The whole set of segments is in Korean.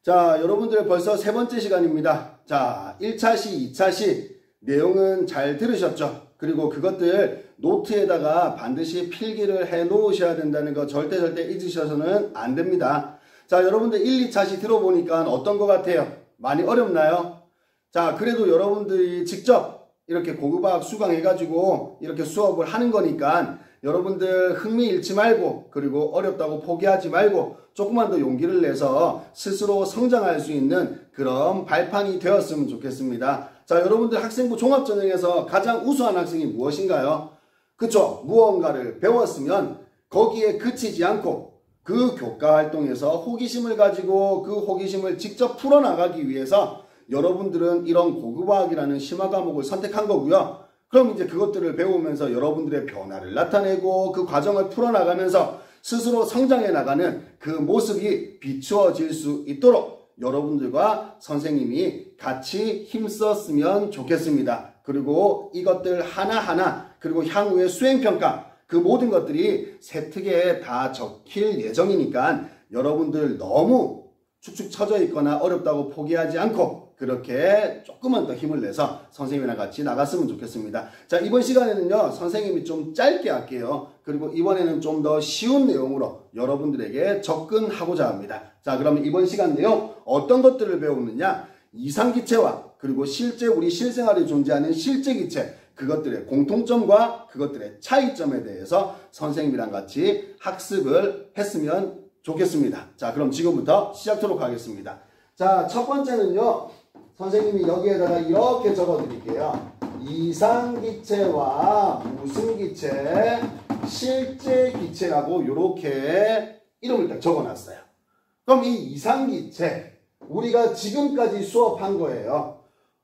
자, 여러분들 벌써 세 번째 시간입니다. 자, 1차 시, 2차 시 내용은 잘 들으셨죠? 그리고 그것들 노트에다가 반드시 필기를 해 놓으셔야 된다는 거 절대 잊으셔서는 안 됩니다. 자, 여러분들 1, 2차 시 들어보니까 어떤 것 같아요? 많이 어렵나요? 자, 그래도 여러분들이 직접 이렇게 고급화학 수강해가지고 이렇게 수업을 하는 거니까 여러분들 흥미 잃지 말고, 그리고 어렵다고 포기하지 말고 조금만 더 용기를 내서 스스로 성장할 수 있는 그런 발판이 되었으면 좋겠습니다. 자, 여러분들 학생부 종합전형에서 가장 우수한 학생이 무엇인가요? 그쵸? 무언가를 배웠으면 거기에 그치지 않고 그 교과 활동에서 호기심을 가지고 그 호기심을 직접 풀어나가기 위해서 여러분들은 이런 고급화학이라는 심화 과목을 선택한 거고요. 그럼 이제 그것들을 배우면서 여러분들의 변화를 나타내고 그 과정을 풀어나가면서 스스로 성장해 나가는 그 모습이 비추어질 수 있도록 여러분들과 선생님이 같이 힘썼으면 좋겠습니다. 그리고 이것들 하나하나, 그리고 향후의 수행평가, 그 모든 것들이 세특에 다 적힐 예정이니까 여러분들 너무 축축 처져 있거나 어렵다고 포기하지 않고 그렇게 조금만 더 힘을 내서 선생님이랑 같이 나갔으면 좋겠습니다. 자, 이번 시간에는요, 선생님이 좀 짧게 할게요. 그리고 이번에는 좀 더 쉬운 내용으로 여러분들에게 접근하고자 합니다. 자, 그러면 이번 시간 내용 어떤 것들을 배우느냐? 이상기체와 그리고 실제 우리 실생활에 존재하는 실제기체, 그것들의 공통점과 그것들의 차이점에 대해서 선생님이랑 같이 학습을 했으면 좋겠습니다. 자, 그럼 지금부터 시작하도록 하겠습니다. 자, 첫 번째는요, 선생님이 여기에다가 이렇게 적어 드릴게요. 이상기체와 무승기체, 실제기체라고 이렇게 이름을 딱 적어 놨어요. 그럼 이 이상기체, 우리가 지금까지 수업한 거예요.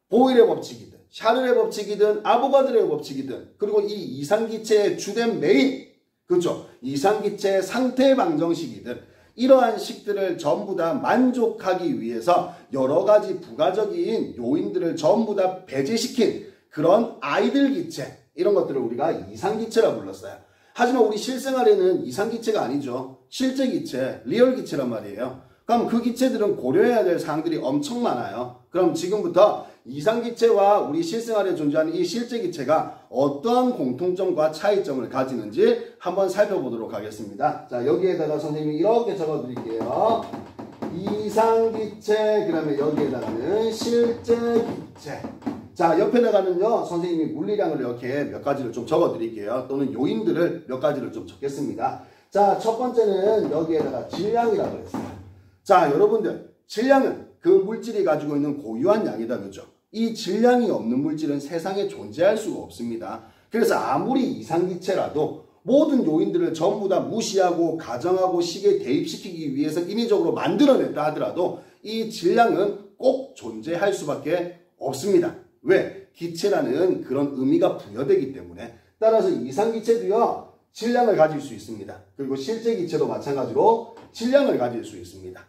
보일의 법칙이든 샤를의 법칙이든 아보가드로의 법칙이든, 그리고 이 이상기체의 주된 메인, 그렇죠? 이상기체의 상태 방정식이든 이러한 식들을 전부 다 만족하기 위해서 여러 가지 부가적인 요인들을 전부 다 배제시킨 그런 아이들 기체, 이런 것들을 우리가 이상기체라고 불렀어요. 하지만 우리 실생활에는 이상기체가 아니죠. 실제기체, 리얼기체란 말이에요. 그럼 그 기체들은 고려해야 될 사항들이 엄청 많아요. 그럼 지금부터 이상기체와 우리 실생활에 존재하는 이 실제기체가 어떠한 공통점과 차이점을 가지는지 한번 살펴보도록 하겠습니다. 자, 여기에다가 선생님이 이렇게 적어 드릴게요. 이상기체, 그 다음에 여기에다가는 실제기체. 자, 옆에다가는요, 선생님이 물리량을 이렇게 몇 가지를 좀 적어 드릴게요. 또는 요인들을 몇 가지를 좀 적겠습니다. 자, 첫 번째는 여기에다가 질량이라고 했어요. 자, 여러분들, 질량은 그 물질이 가지고 있는 고유한 양이다, 그죠? 이 질량이 없는 물질은 세상에 존재할 수가 없습니다. 그래서 아무리 이상기체라도 모든 요인들을 전부 다 무시하고 가정하고 식에 대입시키기 위해서 인위적으로 만들어냈다 하더라도 이 질량은 꼭 존재할 수밖에 없습니다. 왜? 기체라는 그런 의미가 부여되기 때문에. 따라서 이상기체도요, 질량을 가질 수 있습니다. 그리고 실제기체도 마찬가지로 질량을 가질 수 있습니다.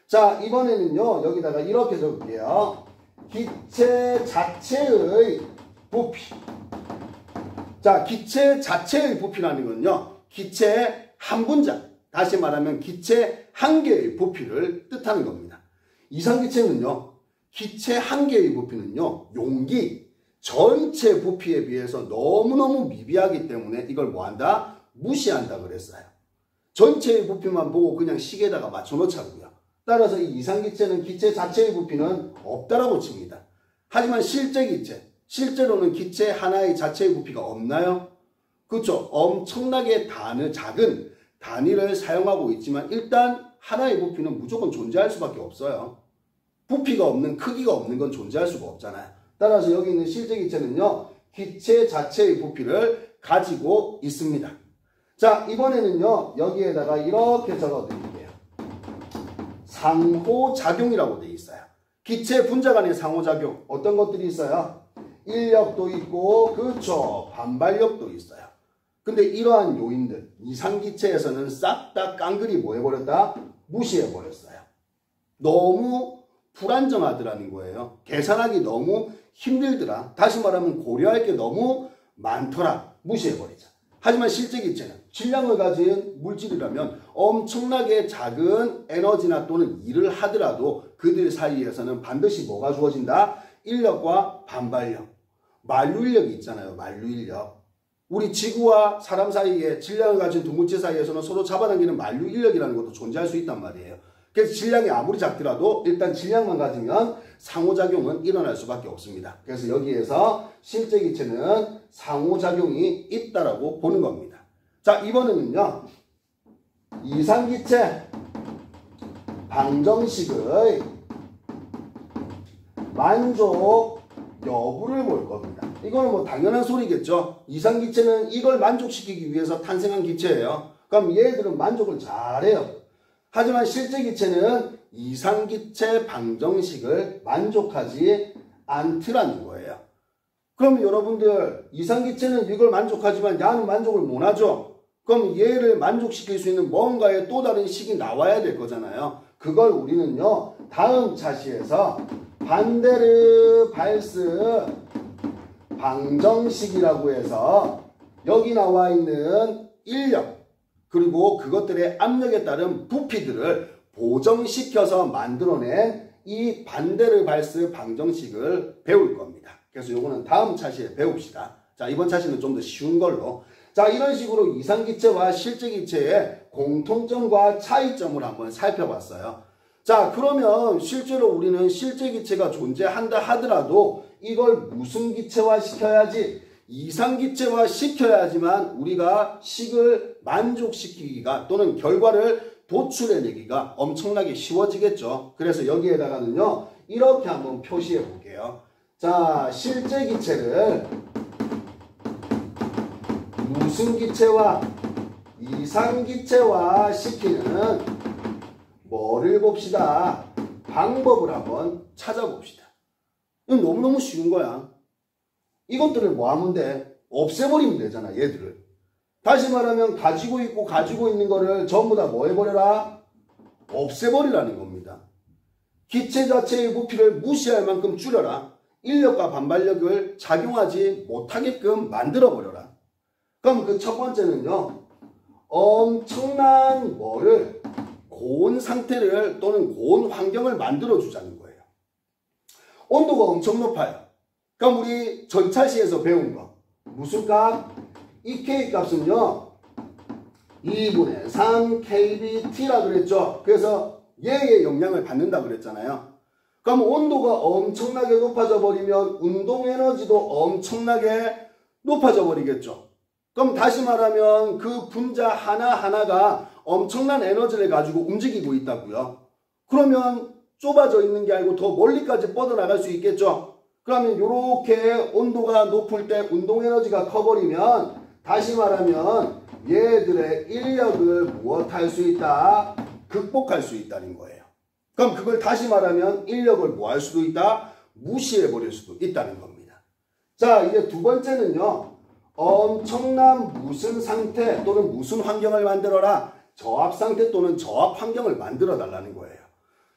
자, 이번에는요, 여기다가 이렇게 적을게요. 기체 자체의 부피. 자, 기체 자체의 부피라는 건요, 기체의 한 분자, 다시 말하면 기체 한 개의 부피를 뜻하는 겁니다. 이상기체는요, 기체 한 개의 부피는요, 용기 전체 부피에 비해서 너무너무 미비하기 때문에 이걸 뭐한다? 무시한다 그랬어요. 전체의 부피만 보고 그냥 식에다가 맞춰놓자고요. 따라서 이 이상기체는 기체 자체의 부피는 없다라고 칩니다. 하지만 실제기체, 실제로는 기체 하나의 자체의 부피가 없나요? 그렇죠. 엄청나게 작은 단위를 사용하고 있지만 일단 하나의 부피는 무조건 존재할 수밖에 없어요. 부피가 없는, 크기가 없는 건 존재할 수가 없잖아요. 따라서 여기 있는 실제기체는요, 기체 자체의 부피를 가지고 있습니다. 자, 이번에는요, 여기에다가 이렇게 적어드릴게요. 상호작용이라고 되어 있어요. 기체 분자 간의 상호작용, 어떤 것들이 있어요? 인력도 있고, 그렇죠, 반발력도 있어요. 근데 이러한 요인들, 이상기체에서는 싹 다 깡그리 뭐 해버렸다? 무시해버렸어요. 너무 불안정하더라는 거예요. 계산하기 너무 힘들더라. 다시 말하면 고려할 게 너무 많더라. 무시해버리자. 하지만 실제 기체는 질량을 가진 물질이라면 엄청나게 작은 에너지나 또는 일을 하더라도 그들 사이에서는 반드시 뭐가 주어진다? 인력과 반발력, 만류인력이 있잖아요. 만류인력. 우리 지구와 사람 사이에 질량을 가진 두 물질 사이에서는 서로 잡아당기는 만류인력이라는 것도 존재할 수 있단 말이에요. 그래서 질량이 아무리 작더라도 일단 질량만 가지면 상호작용은 일어날 수밖에 없습니다. 그래서 여기에서 실제 기체는 상호작용이 있다라고 보는 겁니다. 자, 이번에는요. 이상기체 방정식의 만족 여부를 볼 겁니다. 이거는 뭐 당연한 소리겠죠. 이상기체는 이걸 만족시키기 위해서 탄생한 기체예요. 그럼 얘들은 만족을 잘해요. 하지만 실제 기체는 이상기체 방정식을 만족하지 않더라는 거예요. 그럼 여러분들 이상기체는 이걸 만족하지만 야는 만족을 못하죠. 그럼 얘를 만족시킬 수 있는 뭔가의 또 다른 식이 나와야 될 거잖아요. 그걸 우리는요. 다음 차시에서 반데르 발스 방정식이라고 해서 여기 나와 있는 인력 그리고 그것들의 압력에 따른 부피들을 보정시켜서 만들어낸 이 반데르 발스 방정식을 배울 겁니다. 그래서 요거는 다음 차시에 배웁시다. 자, 이번 차시는 좀 더 쉬운 걸로. 자, 이런 식으로 이상기체와 실제기체의 공통점과 차이점을 한번 살펴봤어요. 자, 그러면 실제로 우리는 실제기체가 존재한다 하더라도 이걸 무슨 기체화 시켜야지? 이상기체화 시켜야지만 우리가 식을 만족시키기가 또는 결과를 도출해내기가 엄청나게 쉬워지겠죠. 그래서 여기에다가는요. 이렇게 한번 표시해 볼게요. 자, 실제 기체를 무슨 기체와 이상기체화 시키는 뭐를 봅시다. 방법을 한번 찾아봅시다. 이건 너무너무 쉬운 거야. 이것들을 뭐 하면 돼? 없애버리면 되잖아, 얘들을. 다시 말하면 가지고 있고 가지고 있는 거를 전부 다 뭐 해버려라? 없애버리라는 겁니다. 기체 자체의 부피를 무시할 만큼 줄여라. 인력과 반발력을 작용하지 못하게끔 만들어버려라. 그럼 그 첫 번째는요. 엄청난 뭐를 고온 상태를 또는 고온 환경을 만들어주자는 거예요. 온도가 엄청 높아요. 그럼 우리 전차시에서 배운 거 무슨 값? 이 K 값은요 2분의 3 kBT라 그랬죠. 그래서 얘의 영향을 받는다 그랬잖아요. 그럼 온도가 엄청나게 높아져 버리면 운동 에너지도 엄청나게 높아져 버리겠죠. 그럼 다시 말하면 그 분자 하나하나가 엄청난 에너지를 가지고 움직이고 있다고요. 그러면 좁아져 있는 게 아니고 더 멀리까지 뻗어나갈 수 있겠죠. 그러면 이렇게 온도가 높을 때 운동 에너지가 커버리면 다시 말하면 얘들의 인력을 무엇할 수 있다? 극복할 수 있다는 거예요. 그럼 그걸 다시 말하면 인력을 뭐 할 수도 있다? 무시해버릴 수도 있다는 겁니다. 자, 이제 두 번째는요. 엄청난 무슨 상태 또는 무슨 환경을 만들어라? 저압 상태 또는 저압 환경을 만들어 달라는 거예요.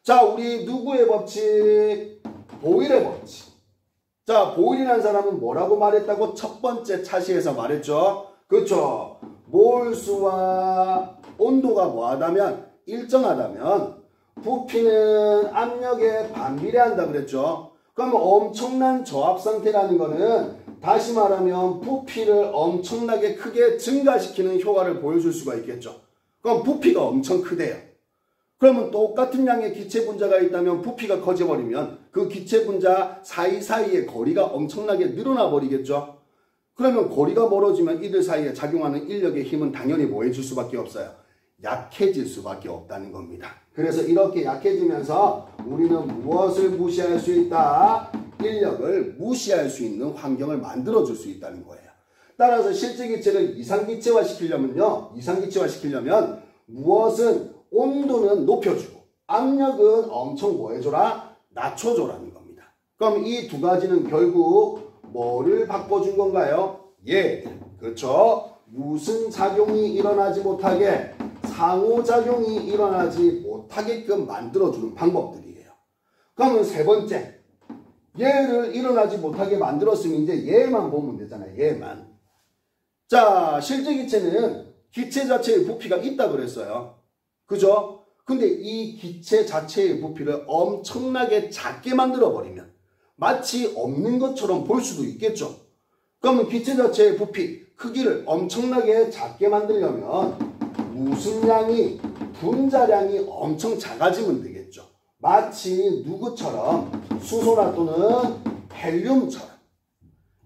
자, 우리 누구의 법칙? 보일의 법칙. 자, 보일이라는 사람은 뭐라고 말했다고? 첫 번째 차시에서 말했죠. 그렇죠. 몰수와 온도가 뭐하다면? 일정하다면 부피는 압력에 반비례한다 그랬죠. 그럼 엄청난 저압 상태라는 거는 다시 말하면 부피를 엄청나게 크게 증가시키는 효과를 보여줄 수가 있겠죠. 그럼 부피가 엄청 크대요. 그러면 똑같은 양의 기체 분자가 있다면 부피가 커져버리면 그 기체 분자 사이사이의 거리가 엄청나게 늘어나 버리겠죠. 그러면 거리가 멀어지면 이들 사이에 작용하는 인력의 힘은 당연히 뭐 해줄 수밖에 없어요. 약해질 수밖에 없다는 겁니다. 그래서 이렇게 약해지면서 우리는 무엇을 무시할 수 있다? 인력을 무시할 수 있는 환경을 만들어줄 수 있다는 거예요. 따라서 실제 기체를 이상기체화 시키려면요. 이상기체화 시키려면 무엇은 온도는 높여주고 압력은 엄청 뭐 해줘라? 낮춰줘라는 겁니다. 그럼 이 두 가지는 결국 뭐를 바꿔준 건가요? 예, 그렇죠. 무슨 작용이 일어나지 못하게 상호작용이 일어나지 못하게끔 만들어주는 방법들이에요. 그러면 세 번째, 얘를 일어나지 못하게 만들었으면 이제 얘만 보면 되잖아요. 얘만. 자, 실제 기체는 기체 자체의 부피가 있다 그랬어요. 그죠? 근데 이 기체 자체의 부피를 엄청나게 작게 만들어버리면 마치 없는 것처럼 볼 수도 있겠죠. 그러면 기체 자체의 부피, 크기를 엄청나게 작게 만들려면 무슨 양이, 분자량이 엄청 작아지면 되겠죠. 마치 누구처럼, 수소나 또는 헬륨처럼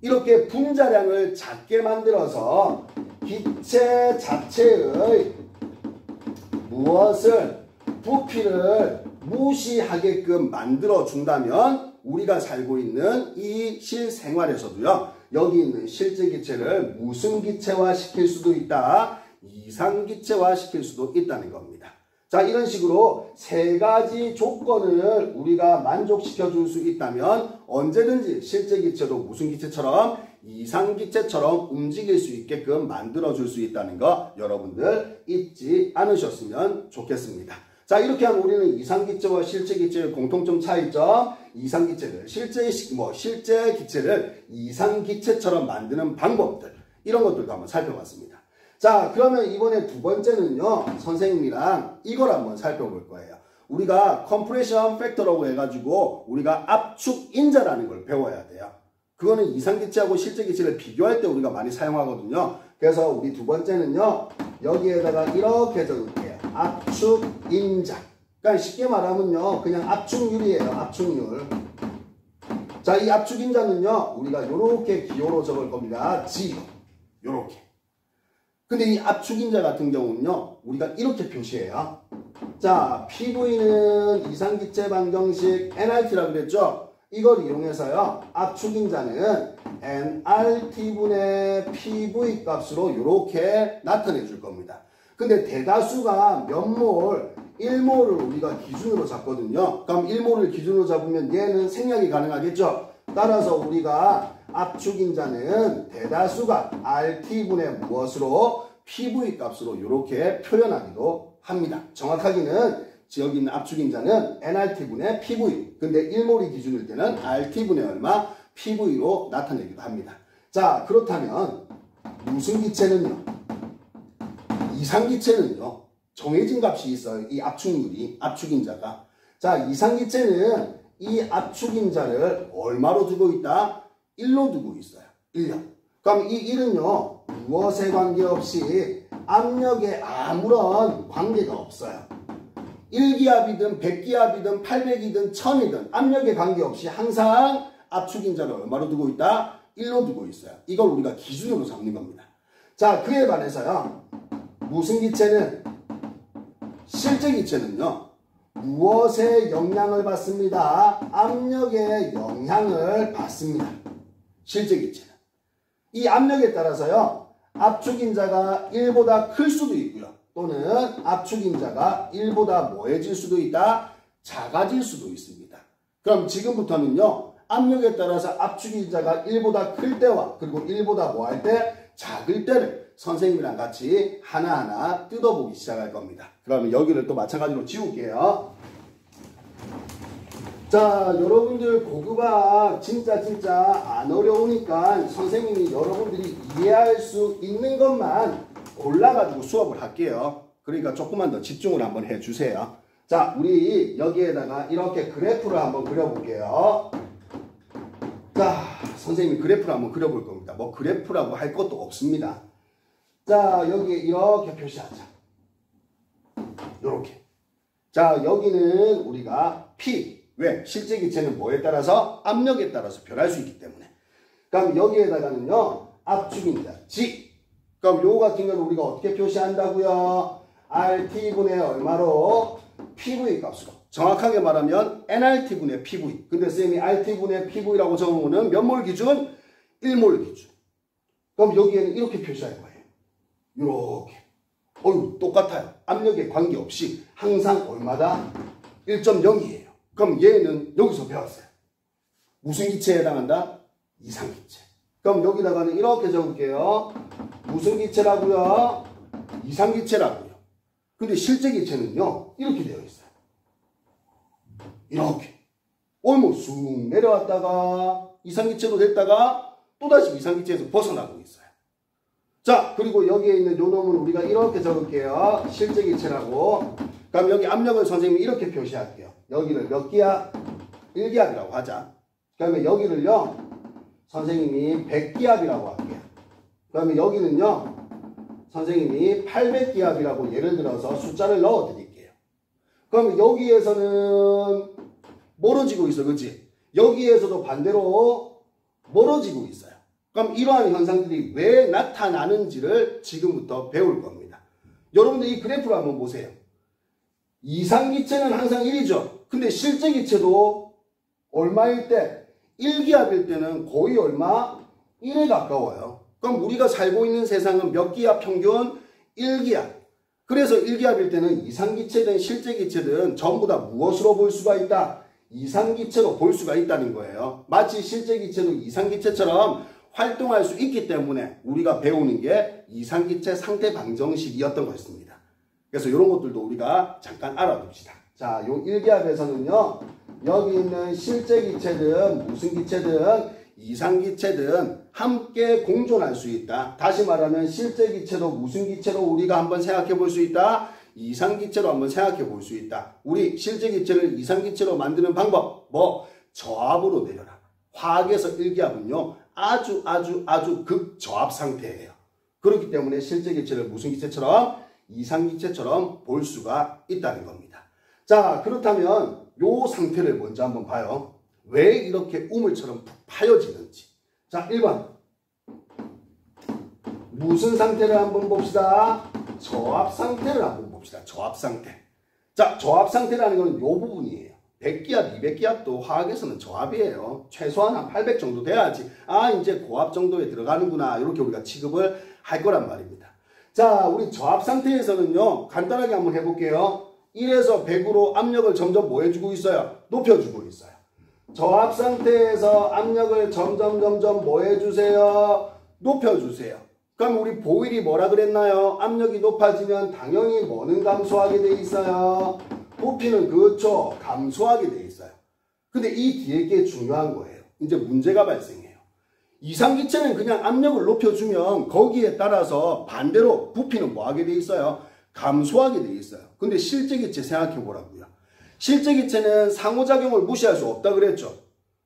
이렇게 분자량을 작게 만들어서 기체 자체의 무엇을, 부피를 무시하게끔 만들어준다면 우리가 살고 있는 이 실생활에서도요, 여기 있는 실제 기체를 무슨 기체화 시킬 수도 있다, 이상기체화 시킬 수도 있다는 겁니다. 자, 이런 식으로 세 가지 조건을 우리가 만족시켜 줄 수 있다면 언제든지 실제 기체도 무슨 기체처럼, 이상기체처럼 움직일 수 있게끔 만들어 줄 수 있다는 거 여러분들 잊지 않으셨으면 좋겠습니다. 자, 이렇게 하면 우리는 이상기체와 실제 기체의 공통점 차이점, 이상기체를 실제 기체를 이상기체처럼 만드는 방법들, 이런 것들도 한번 살펴봤습니다. 자, 그러면 이번에 두 번째는요, 선생님이랑 이걸 한번 살펴볼 거예요. 우리가 컴프레션 팩터라고 해가지고 우리가 압축인자라는 걸 배워야 돼요. 그거는 이상기체하고 실제기체를 비교할 때 우리가 많이 사용하거든요. 그래서 우리 두 번째는요, 여기에다가 이렇게 적을게요. 압축인자. 그러니까 쉽게 말하면요, 그냥 압축률이에요. 압축률. 자, 이 압축인자는요, 우리가 이렇게 기호로 적을 겁니다. G. 요렇게. 근데 이 압축인자 같은 경우는요, 우리가 이렇게 표시해요. 자, PV는 이상기체 방정식 nRT라고 그랬죠? 이걸 이용해서요, 압축인자는 nRT분의 PV 값으로 이렇게 나타내 줄 겁니다. 근데 대다수가 몇 몰, 1몰을 우리가 기준으로 잡거든요. 그럼 1몰을 기준으로 잡으면 얘는 생략이 가능하겠죠? 따라서 우리가 압축인자는 대다수가 RT분의 무엇으로? PV 값으로 이렇게 표현하기도 합니다. 정확하게는 여기 있는 압축인자는 nRT분의 PV. 근데 1몰이 기준일 때는 RT분의 얼마? PV로 나타내기도 합니다. 자, 그렇다면 무슨 기체는요? 이상기체는요, 정해진 값이 있어요. 이 압축률이, 압축인자가. 자, 이상기체는 이 압축인자를 얼마로 두고 있다? 1로 두고 있어요. 1로. 그럼 이 1은요, 무엇에 관계없이 압력에 아무런 관계가 없어요. 1기압이든 100기압이든 800이든 1000이든 압력에 관계없이 항상 압축인자를 얼마로 두고 있다? 1로 두고 있어요. 이걸 우리가 기준으로 잡는 겁니다. 자, 그에 반해서요, 무슨 기체는, 실제 기체는요, 무엇의 영향을 받습니다? 압력의 영향을 받습니다. 실제 기체는. 이 압력에 따라서요, 압축인자가 1보다 클 수도 있고요. 또는 압축인자가 1보다 뭐해질 수도 있다? 작아질 수도 있습니다. 그럼 지금부터는요, 압력에 따라서 압축인자가 1보다 클 때와 그리고 1보다 뭐 할 때? 작을 때를 선생님이랑 같이 하나하나 뜯어보기 시작할 겁니다. 그러면 여기를 또 마찬가지로 지울게요. 자, 여러분들 고급학 진짜 안 어려우니까 선생님이 여러분들이 이해할 수 있는 것만 골라가지고 수업을 할게요. 그러니까 조금만 더 집중을 한번 해주세요. 자, 우리 여기에다가 이렇게 그래프를 한번 그려볼게요. 자, 선생님이 그래프를 한번 그려볼 겁니다. 뭐 그래프라고 할 것도 없습니다. 자, 여기에 이렇게 표시하자. 요렇게. 자, 여기는 우리가 P. 왜? 실제 기체는 뭐에 따라서? 압력에 따라서 변할 수 있기 때문에. 그럼 여기에다가는요, 압축인자 G. 그럼 요거 같은 경우는 우리가 어떻게 표시한다고요? RT분의 얼마로? PV 값으로. 정확하게 말하면 nRT분의 PV. 근데 쌤이 RT분의 PV라고 적으면 몇 몰 기준? 1몰 기준. 그럼 여기에는 이렇게 표시할 거예요. 이렇게. 어휴, 똑같아요. 압력에 관계없이 항상 얼마다? 1.0이에요. 그럼 얘는 여기서 배웠어요. 무슨 기체에 해당한다? 이상기체. 그럼 여기다가는 이렇게 적을게요. 무슨 기체라고요? 이상기체라고요. 근데 실제 기체는요, 이렇게 되어 있어요. 이렇게. 뭐 쑥 내려왔다가 이상기체로 됐다가 또다시 이상기체에서 벗어나고 있어요. 자, 그리고 여기에 있는 요 놈은 우리가 이렇게 적을게요. 실제기체라고. 그럼 여기 압력을 선생님이 이렇게 표시할게요. 여기를 몇 기압? 1기압이라고 하자. 그러면 여기를요, 선생님이 100기압이라고 할게요. 그러면 여기는요, 선생님이 800기압이라고 예를 들어서 숫자를 넣어 드릴게요. 그러면 여기에서는 멀어지고 있어, 그치? 여기에서도 반대로 멀어지고 있어요. 그럼 이러한 현상들이 왜 나타나는지를 지금부터 배울 겁니다. 여러분들 이 그래프를 한번 보세요. 이상기체는 항상 1이죠. 근데 실제기체도 얼마일 때? 1기압일 때는 거의 얼마? 1에 가까워요. 그럼 우리가 살고 있는 세상은 몇 기압 평균? 1기압. 그래서 1기압일 때는 이상기체든 실제기체든 전부 다 무엇으로 볼 수가 있다? 이상기체로 볼 수가 있다는 거예요. 마치 실제기체도 이상기체처럼 활동할 수 있기 때문에 우리가 배우는 게 이상기체 상태 방정식이었던 것입니다. 그래서 이런 것들도 우리가 잠깐 알아둡시다. 자, 요 1기압에서는요, 여기 있는 실제기체든 무슨 기체든 이상기체든 함께 공존할 수 있다. 다시 말하면 실제기체도 무슨 기체로 우리가 한번 생각해 볼 수 있다. 이상기체로 한번 생각해 볼 수 있다. 우리 실제기체를 이상기체로 만드는 방법, 뭐 저압으로 내려라. 화학에서 1기압은요 아주 극저압 상태예요. 그렇기 때문에 실제기체를 무슨 기체처럼? 이상기체처럼 볼 수가 있다는 겁니다. 자, 그렇다면 요 상태를 먼저 한번 봐요. 왜 이렇게 우물처럼 푹 파여지는지. 자, 1번 무슨 상태를 한번 봅시다. 저압 상태를 한번 봅시다. 저압 상태. 자, 저압 상태라는 것은 요 부분이에요. 100기압, 200기압도 화학에서는 저압이에요. 최소한 한 800 정도 돼야지 아, 이제 고압 정도에 들어가는구나, 이렇게 우리가 취급을 할 거란 말입니다. 자, 우리 저압 상태에서는요, 간단하게 한번 해볼게요. 1에서 100으로 압력을 점점 뭐 해주고 있어요? 높여주고 있어요. 저압 상태에서 압력을 점점 뭐 해주세요? 높여주세요. 그럼 우리 보일이 뭐라 그랬나요? 압력이 높아지면 당연히 뭐는 감소하게 돼 있어요? 부피는 그렇죠. 감소하게 돼 있어요. 근데 이 뒤에 게 중요한 거예요. 이제 문제가 발생해요. 이상기체는 그냥 압력을 높여주면 거기에 따라서 반대로 부피는 뭐 하게 돼 있어요? 감소하게 돼 있어요. 근데 실제기체 생각해 보라고요. 실제기체는 상호작용을 무시할 수 없다 그랬죠.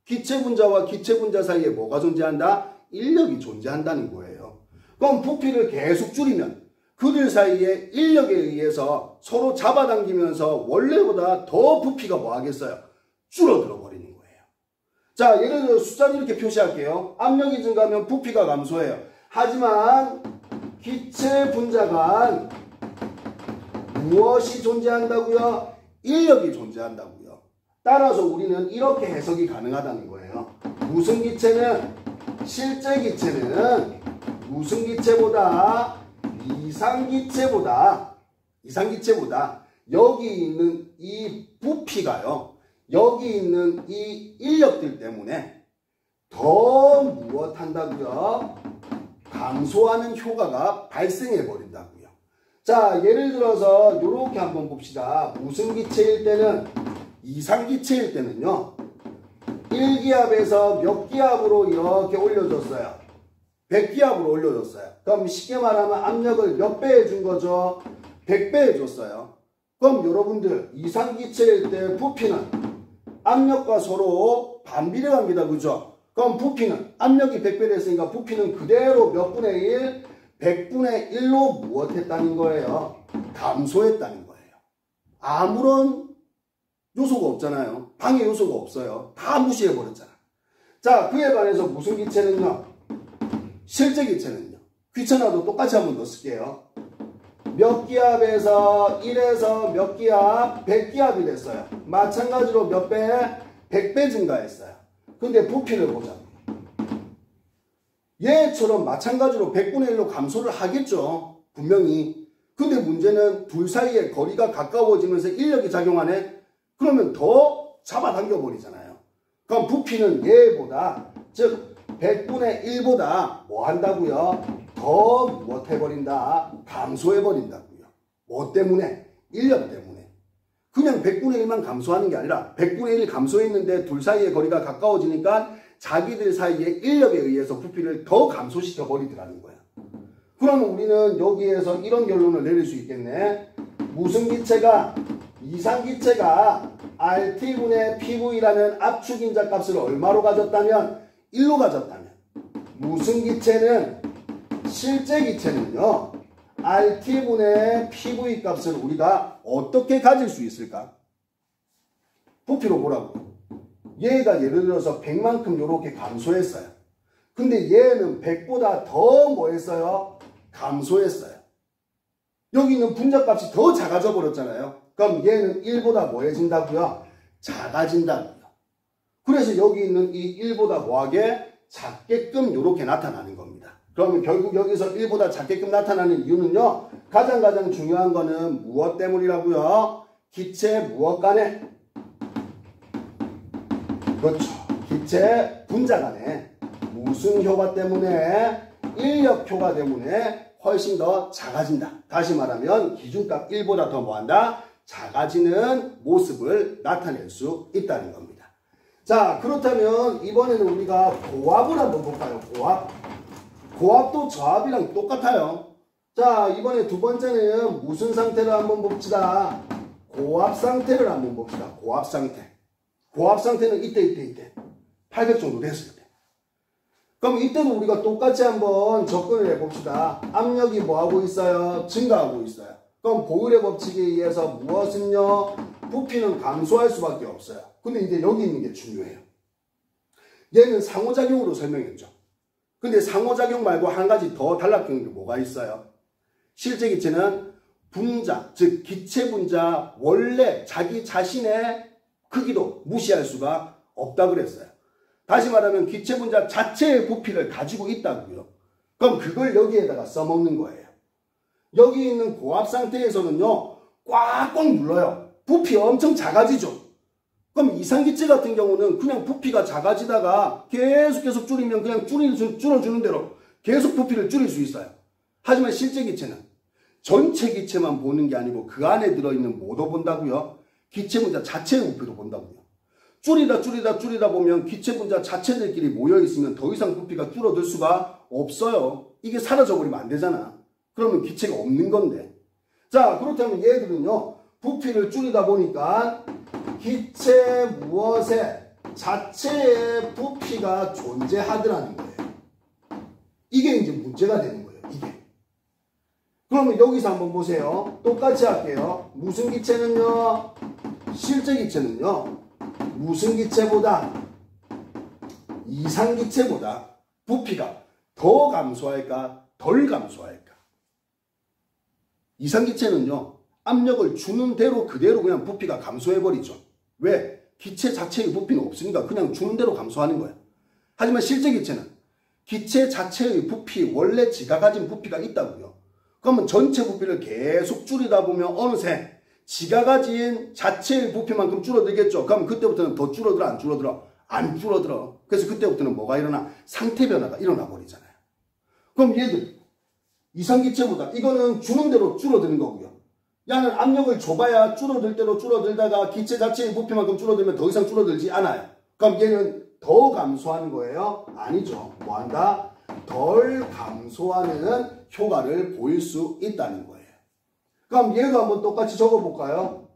기체분자와 기체분자 사이에 뭐가 존재한다? 인력이 존재한다는 거예요. 그럼 부피를 계속 줄이면 그들 사이에 인력에 의해서 서로 잡아당기면서 원래보다 더 부피가 뭐 하겠어요? 줄어들어 버리는 거예요. 자, 예를 들어 숫자를 이렇게 표시할게요. 압력이 증가하면 부피가 감소해요. 하지만 기체 분자 간 무엇이 존재한다고요? 인력이 존재한다고요. 따라서 우리는 이렇게 해석이 가능하다는 거예요. 무슨 기체는? 실제 기체는 무슨 기체보다? 이상기체보다 여기 있는 이 부피가요, 여기 있는 이 인력들 때문에 더 무엇한다고요? 감소하는 효과가 발생해 버린다고요. 자, 예를 들어서 이렇게 한번 봅시다. 무슨 기체일 때는? 이상기체일 때는요, 1기압에서 몇 기압으로 이렇게 올려줬어요? 100기압으로 올려줬어요. 그럼 쉽게 말하면 압력을 몇 배 해준 거죠? 100배 해줬어요. 그럼 여러분들 이상기체일 때 부피는 압력과 서로 반비례합니다. 그죠? 그럼 부피는 압력이 100배 됐으니까 부피는 그대로 몇 분의 1? 100분의 1로 무엇했다는 거예요? 감소했다는 거예요. 아무런 요소가 없잖아요. 방해 요소가 없어요. 다 무시해버렸잖아. 자, 그에 반해서 무슨 기체는요? 실제 기체는요. 귀찮아도 똑같이 한번 더 쓸게요. 몇 기압에서 1에서 몇 기압? 100기압이 됐어요. 마찬가지로 몇 배? 100배 증가했어요. 근데 부피를 보자. 얘처럼 마찬가지로 100분의 1로 감소를 하겠죠. 분명히. 근데 문제는 둘 사이의 거리가 가까워지면서 인력이 작용하네? 그러면 더 잡아당겨 버리잖아요. 그럼 부피는 얘보다, 즉 100분의 1보다 뭐 한다고요? 더 무엇해버린다? 감소해버린다고요. 뭐 때문에? 인력 때문에. 그냥 100분의 1만 감소하는 게 아니라 100분의 1 감소했는데 둘 사이의 거리가 가까워지니까 자기들 사이의 인력에 의해서 부피를 더 감소시켜 버리더라는 거야. 그러면 우리는 여기에서 이런 결론을 내릴 수 있겠네. 무슨 기체가 이상기체가 RT분의 PV라는 압축인자 값을 얼마로 가졌다면 1로 가졌다면 무슨 기체는 실제 기체는요 RT분의 PV 값을 우리가 어떻게 가질 수 있을까? 부피로 보라고. 얘가 예를 들어서 100만큼 이렇게 감소했어요. 근데 얘는 100보다 더 뭐 했어요? 감소했어요. 여기 있는 분자값이 더 작아져 버렸잖아요. 그럼 얘는 1보다 뭐해진다고요? 작아진다고요. 그래서 여기 있는 이 1보다 뭐하게? 작게끔 이렇게 나타나는 겁니다. 그러면 결국 여기서 1보다 작게끔 나타나는 이유는요. 가장 중요한 거는 무엇 때문이라고요? 기체 무엇 간에? 그렇죠. 기체 분자 간에 무슨 효과 때문에? 인력 효과 때문에 훨씬 더 작아진다. 다시 말하면 기준값 1보다 더 뭐한다? 작아지는 모습을 나타낼 수 있다는 겁니다. 자, 그렇다면 이번에는 우리가 고압을 한번 볼까요? 고압. 고압도 저압이랑 똑같아요. 자, 이번에 두 번째는 무슨 상태를 한번 봅시다. 고압 상태를 한번 봅시다. 고압 상태. 고압 상태는 이때 800 정도 됐을 때. 그럼 이때도 우리가 똑같이 한번 접근을 해봅시다. 압력이 뭐하고 있어요? 증가하고 있어요. 그럼 보일의 법칙에 의해서 무엇은요? 부피는 감소할 수밖에 없어요. 근데 이제 여기 있는 게 중요해요. 얘는 상호작용으로 설명했죠. 근데 상호작용 말고 한 가지 더 달라붙는 게 뭐가 있어요? 실제 기체는 분자, 즉 기체 분자 원래 자기 자신의 크기도 무시할 수가 없다 그랬어요. 다시 말하면 기체 분자 자체의 부피를 가지고 있다고요. 그럼 그걸 여기에다가 써먹는 거예요. 여기 있는 고압 상태에서는요. 꽉꽉 눌러요. 부피 엄청 작아지죠. 그럼 이상기체 같은 경우는 그냥 부피가 작아지다가 계속 줄이면 그냥 줄어주는 대로 계속 부피를 줄일 수 있어요. 하지만 실제 기체는 전체 기체만 보는 게 아니고 그 안에 들어있는 뭐도 본다고요? 기체 분자 자체의 부피도 본다고요. 줄이다 보면 기체 분자 자체들끼리 모여있으면 더 이상 부피가 줄어들 수가 없어요. 이게 사라져버리면 안 되잖아. 그러면 기체가 없는 건데. 자, 그렇다면 얘들은요. 부피를 줄이다 보니까 기체 무엇에 자체의 부피가 존재하더라는 거예요. 이게 이제 문제가 되는 거예요. 이게. 그러면 여기서 한번 보세요. 똑같이 할게요. 무슨 기체는요. 실제 기체는요. 무슨 기체보다 이상기체보다 부피가 더 감소할까 덜 감소할까? 이상기체는요. 압력을 주는 대로 그대로 그냥 부피가 감소해버리죠. 왜? 기체 자체의 부피는 없으니까 그냥 주는 대로 감소하는 거예요. 하지만 실제 기체는 기체 자체의 부피, 원래 지가 가진 부피가 있다고요. 그러면 전체 부피를 계속 줄이다 보면 어느새 지가 가진 자체의 부피만큼 줄어들겠죠. 그럼 그때부터는 더 줄어들어 안 줄어들어? 안 줄어들어. 그래서 그때부터는 뭐가 일어나? 상태 변화가 일어나 버리잖아요. 그럼 얘들 이상기체보다 이거는 주는 대로 줄어드는 거고요. 야는 압력을 줘봐야 줄어들 대로 줄어들다가 기체 자체의 부피만큼 줄어들면 더 이상 줄어들지 않아요. 그럼 얘는 더 감소하는 거예요? 아니죠. 뭐한다? 덜 감소하는 효과를 보일 수 있다는 거예요. 그럼 얘도 한번 똑같이 적어볼까요?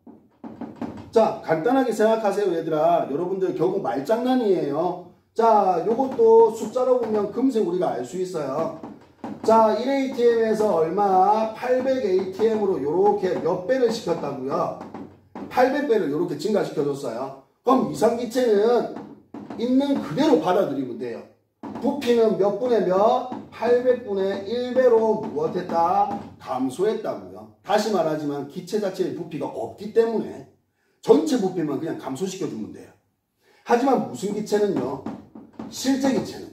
자, 간단하게 생각하세요, 얘들아. 여러분들 결국 말장난이에요. 자, 요것도 숫자로 보면 금세 우리가 알 수 있어요. 자, 1ATM에서 얼마? 800ATM으로 요렇게 몇 배를 시켰다고요? 800배를 요렇게 증가시켜줬어요. 그럼 이상기체는 있는 그대로 받아들이면 돼요. 부피는 몇 분의 몇? 800분의 1배로 무엇했다? 감소했다고요. 다시 말하지만 기체 자체의 부피가 없기 때문에 전체 부피만 그냥 감소시켜주면 돼요. 하지만 무슨 기체는요? 실제 기체는요.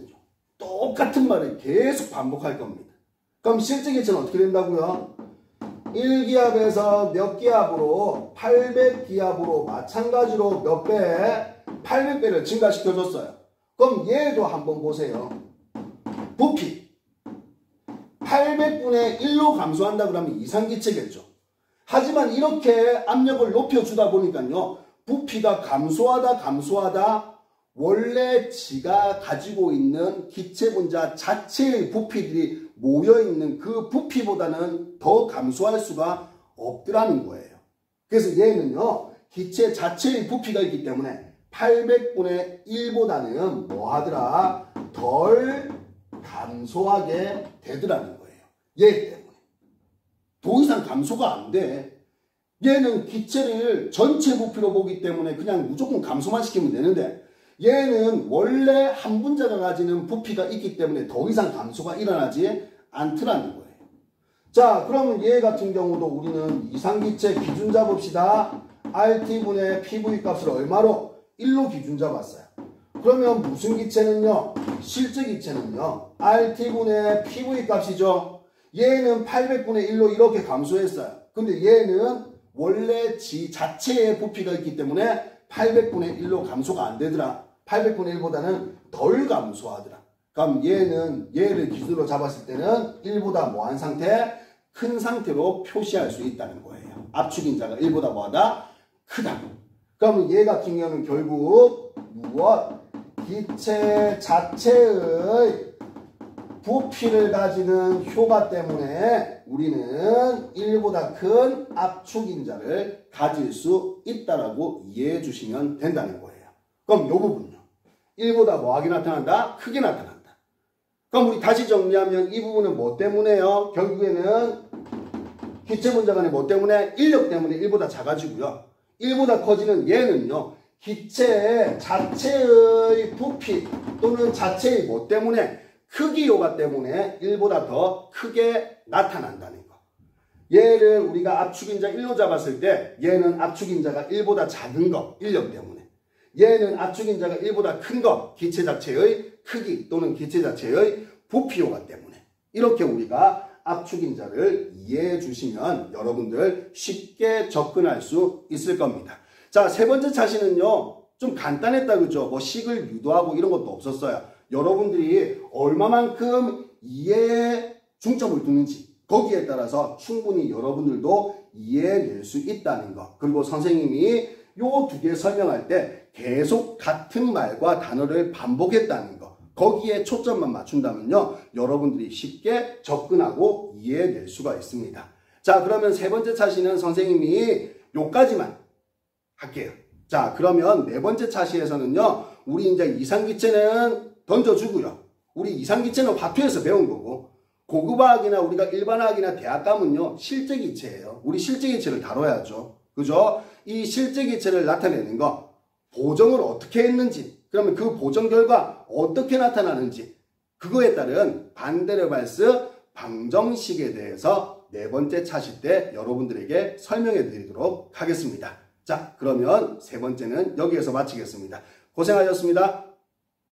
똑같은 말을 계속 반복할 겁니다. 그럼 실제 기체는 어떻게 된다고요? 1기압에서 몇 기압으로? 800기압으로 마찬가지로 몇 배? 800배를 증가시켜줬어요. 그럼 얘도 한번 보세요. 부피 800분의 1로 감소한다 그러면 이상기체겠죠. 하지만 이렇게 압력을 높여주다 보니까요. 부피가 감소하다 원래 지가 가지고 있는 기체 분자 자체의 부피들이 모여있는 그 부피보다는 더 감소할 수가 없더라는 거예요. 그래서 얘는요, 기체 자체의 부피가 있기 때문에 800분의 1보다는 뭐 하더라? 덜 감소하게 되더라는 거예요. 얘 때문에. 더 이상 감소가 안 돼. 얘는 기체를 전체 부피로 보기 때문에 그냥 무조건 감소만 시키면 되는데, 얘는 원래 한 분자가 가지는 부피가 있기 때문에 더 이상 감소가 일어나지 않더라는 거예요. 자, 그러면 얘 같은 경우도 우리는 이상기체 기준 잡읍시다. RT분의 PV 값을 얼마로? 1로 기준 잡았어요. 그러면 무슨 기체는요? 실제 기체는요, RT분의 PV 값이죠. 얘는 800분의 1로 이렇게 감소했어요. 근데 얘는 원래 지 자체의 부피가 있기 때문에 800분의 1로 감소가 안 되더라. 800분의 1보다는 덜 감소하더라. 그럼 얘를 기준으로 잡았을 때는 1보다 뭐한 상태? 큰 상태로 표시할 수 있다는 거예요. 압축인자가 1보다 뭐하다? 크다. 그러면 얘 같은 경우는 결국 무엇? 기체 자체의 부피를 가지는 효과 때문에 우리는 1보다 큰 압축인자를 가질 수 있다라고 이해해 주시면 된다는 거예요. 그럼 이 부분요. 1보다 뭐하게 나타난다? 크게 나타난다. 그럼 우리 다시 정리하면 이 부분은 뭐 때문에요? 결국에는 기체 분자 간의 뭐 때문에? 인력 때문에 1보다 작아지고요. 1보다 커지는 얘는요, 기체 자체의 부피 또는 자체의 뭐 때문에? 크기 효과 때문에 1보다 더 크게 나타난다는 거. 얘를 우리가 압축인자 1로 잡았을 때 얘는 압축인자가 1보다 작은 거, 인력 때문에. 얘는 압축인자가 1보다 큰 거, 기체 자체의 크기 또는 기체 자체의 부피 효과 때문에. 이렇게 우리가 압축인자를 이해해 주시면 여러분들 쉽게 접근할 수 있을 겁니다. 자, 세 번째 차시는요, 좀 간단했다, 그죠? 뭐 식을 유도하고 이런 것도 없었어요. 여러분들이 얼마만큼 이해에 중점을 두는지 거기에 따라서 충분히 여러분들도 이해해낼 수 있다는 것. 그리고 선생님이 요 두 개 설명할 때 계속 같은 말과 단어를 반복했다는 것. 거기에 초점만 맞춘다면요, 여러분들이 쉽게 접근하고 이해해낼 수가 있습니다. 자, 그러면 세 번째 차시는 선생님이 요까지만 할게요. 자, 그러면 네 번째 차시에서는요, 우리 이제 이상기체는 던져주고요. 우리 이상기체는 화투에서 배운 거고, 고급화학이나 우리가 일반화학이나 대학감은요, 실제기체예요. 우리 실제기체를 다뤄야죠. 그죠? 이 실제기체를 나타내는 거, 보정을 어떻게 했는지, 그러면 그 보정 결과 어떻게 나타나는지, 그거에 따른 반데르발스 방정식에 대해서 네 번째 차시 때 여러분들에게 설명해 드리도록 하겠습니다. 자, 그러면 세 번째는 여기에서 마치겠습니다. 고생하셨습니다.